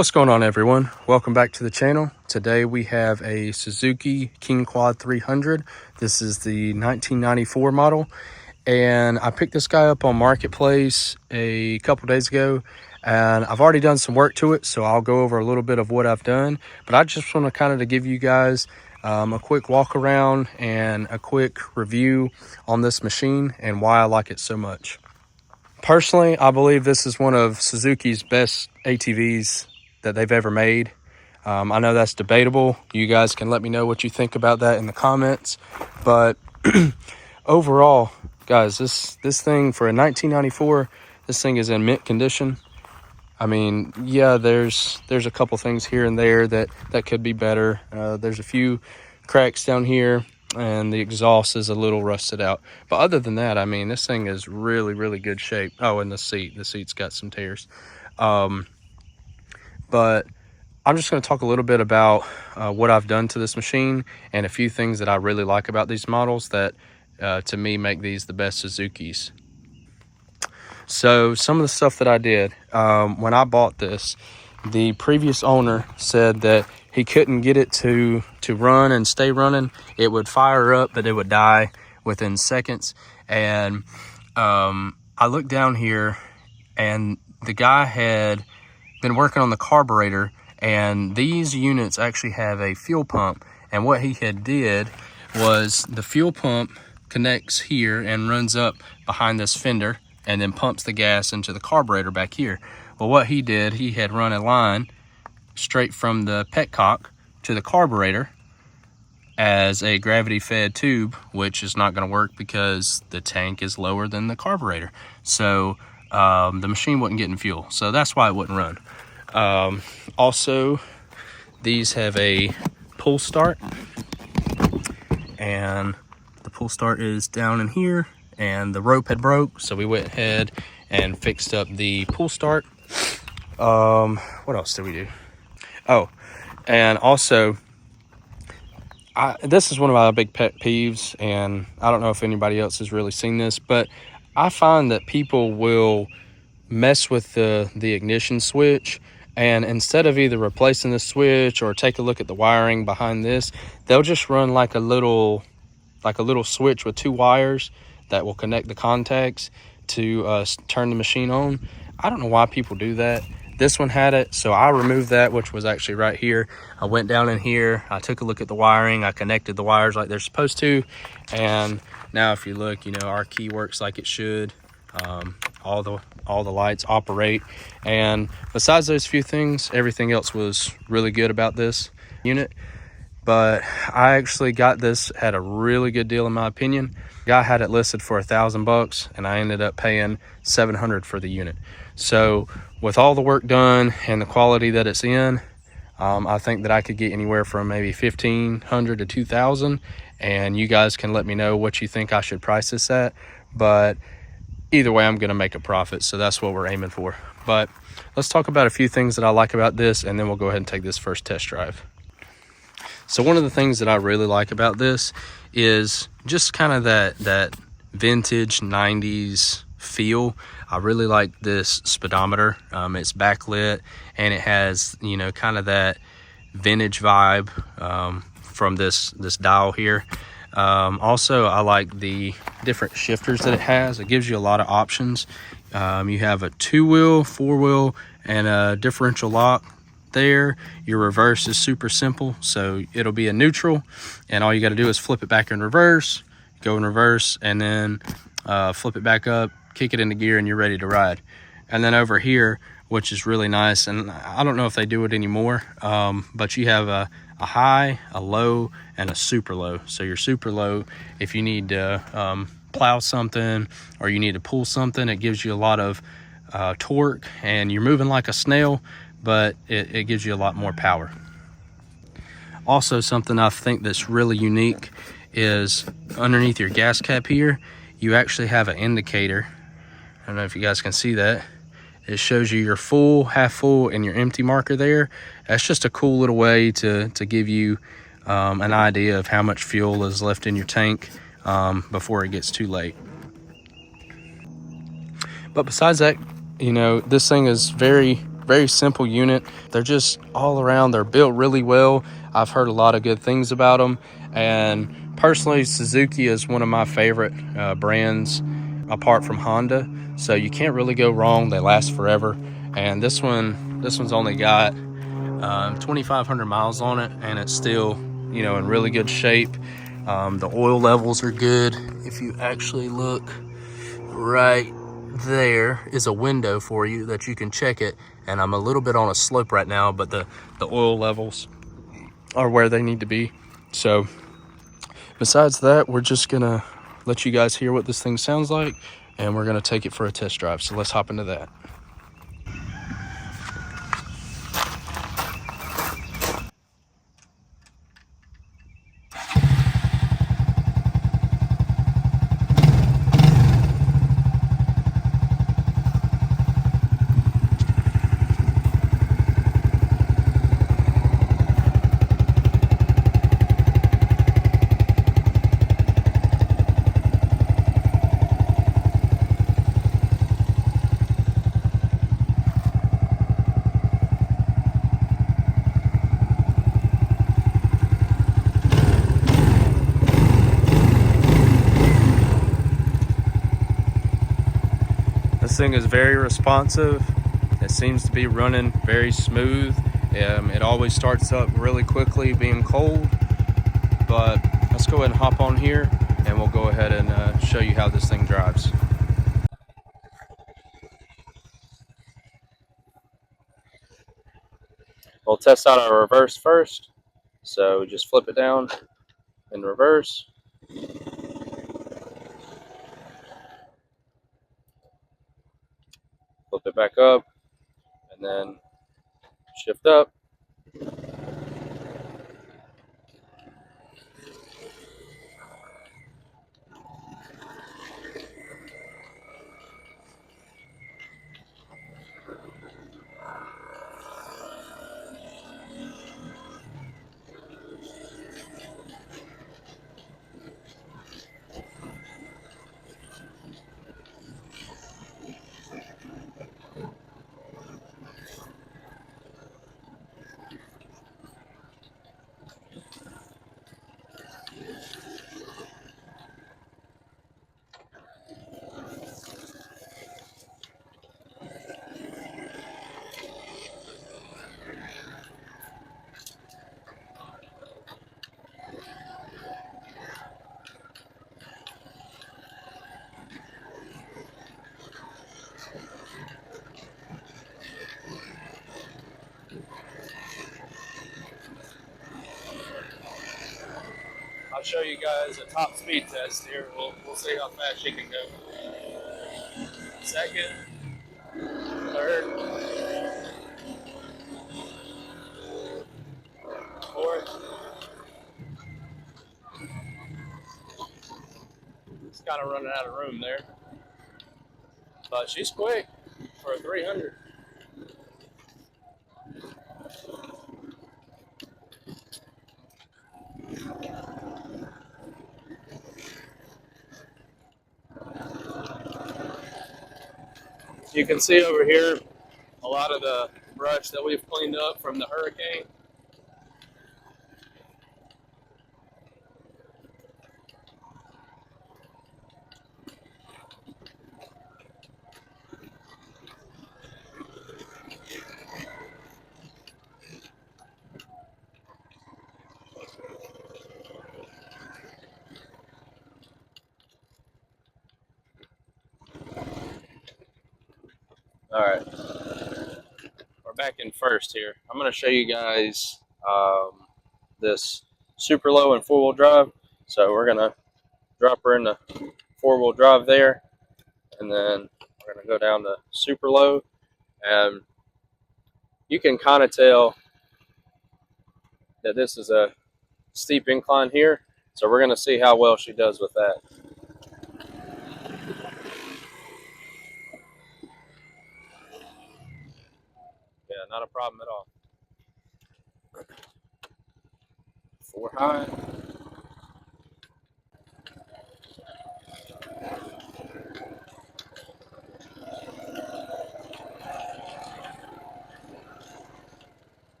What's going on, everyone? Welcome back to the channel. Today we have a Suzuki King Quad 300. This is the 1994 model, and I picked this guy up on Marketplace a couple days ago, and I've already done some work to it, so I'll go over a little bit of what I've done. But I just want to kind of give you guys a quick walk around and a quick review on this machine and why I like it so much. Personally, I believe this is one of Suzuki's best ATVs that they've ever made. I know that's debatable. You guys can let me know what you think about that in the comments. But overall, guys, this thing for a 1994, this thing is in mint condition. I mean, yeah, there's a couple things here and there that could be better. There's a few cracks down here, and the exhaust is a little rusted out. But other than that, I mean, this thing is really good shape. Oh, and the seat's got some tears. But I'm just going to talk a little bit about what I've done to this machine and a few things that I really like about these models that to me make these the best Suzukis. So some of the stuff that I did when I bought this, the previous owner said that he couldn't get it to run and stay running. It would fire up, but it would die within seconds. And I looked down here, and the guy had been working on the carburetor, and these units actually have a fuel pump. And what he had did was the fuel pump connects here and runs up behind this fender and then pumps the gas into the carburetor back here. Well, what he did, he had run a line straight from the petcock to the carburetor as a gravity fed tube, which is not going to work because the tank is lower than the carburetor. So the machine wasn't getting fuel, so that's why it wouldn't run. Also, these have a pull start, and the pull start is down in here, and the rope had broke, so we went ahead and fixed up the pull start. What else did we do? Oh, and also, this is one of my big pet peeves, and I don't know if anybody else has really seen this, but I find that people will mess with the ignition switch, and instead of either replacing the switch or take a look at the wiring behind this, they'll just run like a little switch with two wires that will connect the contacts to turn the machine on. I don't know why people do that. This one had it, so I removed that, which was actually right here. I went down in here, I took a look at the wiring, I connected the wires like they're supposed to, and now if you look, you know, our key works like it should. All the lights operate, and besides those few things, everything else was really good about this unit. But I actually got this at a really good deal in my opinion. Guy had it listed for $1,000, and I ended up paying $700 for the unit. So with all the work done and the quality that it's in, I think that I could get anywhere from maybe $1,500 to $2,000, and you guys can let me know what you think I should price this at. But either way, I'm going to make a profit, so that's what we're aiming for. But let's talk about a few things that I like about this, and then we'll go ahead and take this first test drive. So one of the things that I really like about this is just kind of that vintage 90s feel. I really like this speedometer. It's backlit, and it has, you know, kind of that vintage vibe from this dial here. Also, I like the different shifters that it has. It gives you a lot of options. You have a 2-wheel, 4-wheel, and a differential lock there. Your reverse is super simple, so it'll be a neutral, and all you got to do is flip it back in reverse, go in reverse, and then flip it back up, kick it into gear, and you're ready to ride. And then over here, which is really nice, and I don't know if they do it anymore, but you have a high, a low, and a super low. So your super low, if you need to plow something or you need to pull something, it gives you a lot of torque, and you're moving like a snail, but it gives you a lot more power. Also, something I think that's really unique is underneath your gas cap here, you actually have an indicator. I don't know if you guys can see that. It shows you your full, half full, and your empty marker there. That's just a cool little way to give you an idea of how much fuel is left in your tank before it gets too late. But besides that, you know, this thing is very very simple unit. They're just all around, they're built really well. I've heard a lot of good things about them, and personally Suzuki is one of my favorite brands apart from Honda, so you can't really go wrong. They last forever. And this one's only got 2,500 miles on it, and it's still, you know, in really good shape. The oil levels are good. If you actually look, right there is a window for you that you can check it, and I'm a little bit on a slope right now, but the oil levels are where they need to be. So besides that, we're just gonna let you guys hear what this thing sounds like, and we're gonna take it for a test drive. So let's hop into that. This thing is very responsive. It seems to be running very smooth. It always starts up really quickly being cold, but let's go ahead and hop on here and we'll go ahead and show you how this thing drives. We'll test out our reverse first. So just flip it down in reverse. Flip it back up and then shift up. I'll show you guys a top speed test here. We'll see how fast you can go. Second, third, fourth. It's kind of running out of room there, but she's quick for a 300. You can see over here a lot of the brush that we've cleaned up from the hurricane. All right, we're back in first here. I'm going to show you guys this super low and four-wheel drive. So we're going to drop her in the four-wheel drive there, and then we're going to go down to super low, and you can kind of tell that this is a steep incline here. So we're going to see how well she does with that. Yeah, not a problem at all. 4 high.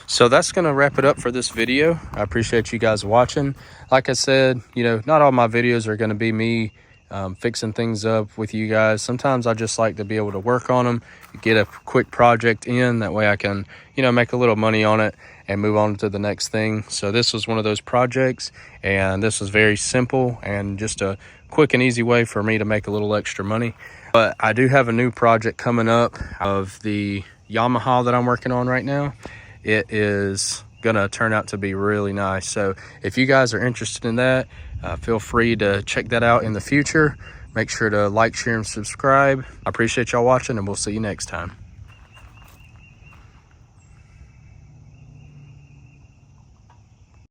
So that's going to wrap it up for this video. I appreciate you guys watching. Like I said, you know, not all my videos are going to be me fixing things up with you guys. Sometimes I just like to be able to work on them, get a quick project in. That way I can, you know, make a little money on it and move on to the next thing. So this was one of those projects, and this was very simple and just a quick and easy way for me to make a little extra money. But I do have a new project coming up of the Yamaha that I'm working on right now. It is gonna turn out to be really nice. So if you guys are interested in that, feel free to check that out in the future. Make sure to like, share, and subscribe. I appreciate y'all watching, and we'll see you next time.